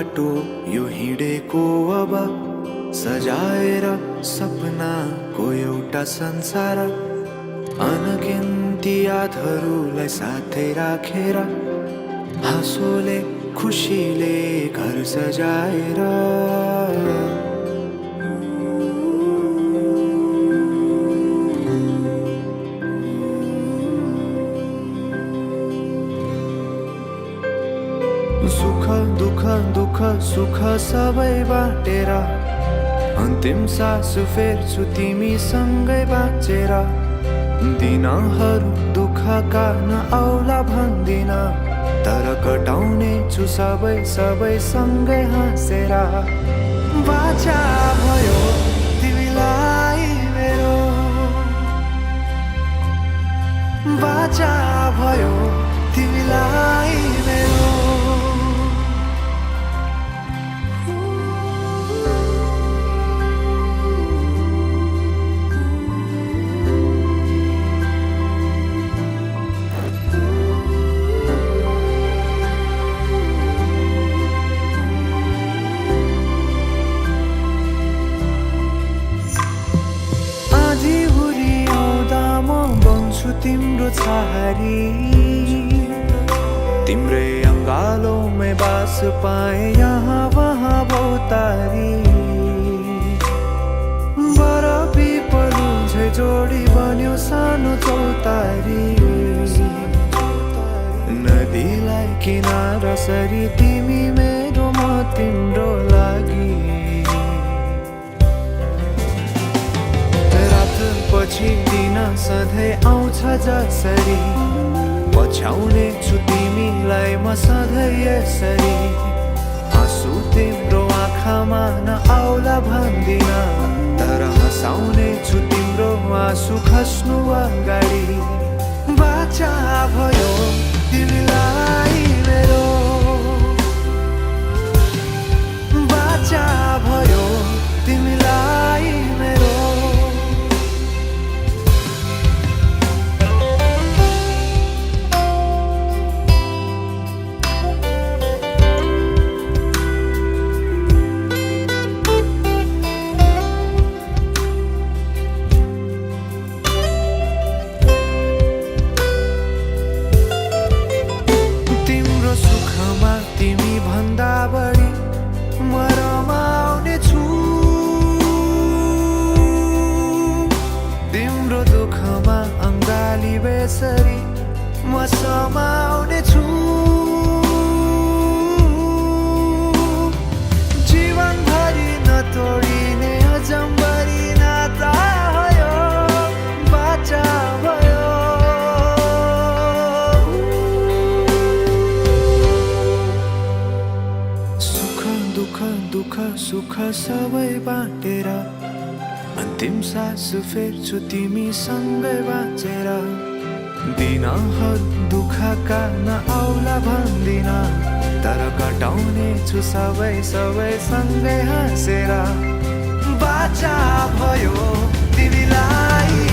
बाटो यो हिँडेको अब सजाएर सपनाको एउटा संसार अनगिन्ती यादहरूलाई साथै राखेर हाँसोले खुसीले घर सजाएर सुख दुःख दुःख सुख सबै बाटेर अन्तिम सास फेर्छु तिमीसँगै बाँचेर दिनहरू दुःखका नआउला भन्दिन तर कटाउने छु सबै सबै सँगै हाँसेर बाचा भयो तिमीलाई मेरो बाचा भयो तिमीलाई मेरो तिम्रो छहारी तिम्रै अङ्गालोमै बास पाए यहाँ वहाँ बहुतारी बरफी पलु झै जोडी बन्यो सानो चौतारी नदीलाई किनारा सरी तिमी मेरो म तिम्रो लागि पछि दिन सधैँ आउँछ जसरी पछ्याउने छु तिमीलाई म सधैँ यसरी आँसु तिम्रो आँखामा नआउला भन्दिन तर हँसाउने छु तिम्रो आँसु खस्नु अगाडि बाचा भयो तिमीलाई मेरो बाचा भयो तिमीलाई मेरो तिमी भन्दा बढी म रमाउने छु तिम्रो दुःखमा अङ्गाली बेसरी म समाउने छु जीवनभरि नतोडिने अजम्बरी नाता भयो बाचा भयो दुःख सुख सबै बाटेर अन्तिम सास फेर्छु तिमीसँगै बाँचेर दिनहरू दुःखका नआउला भन्दिन तर कटाउने छु सबै सबै सँगै हाँसेर बाचा भयो तिमीलाई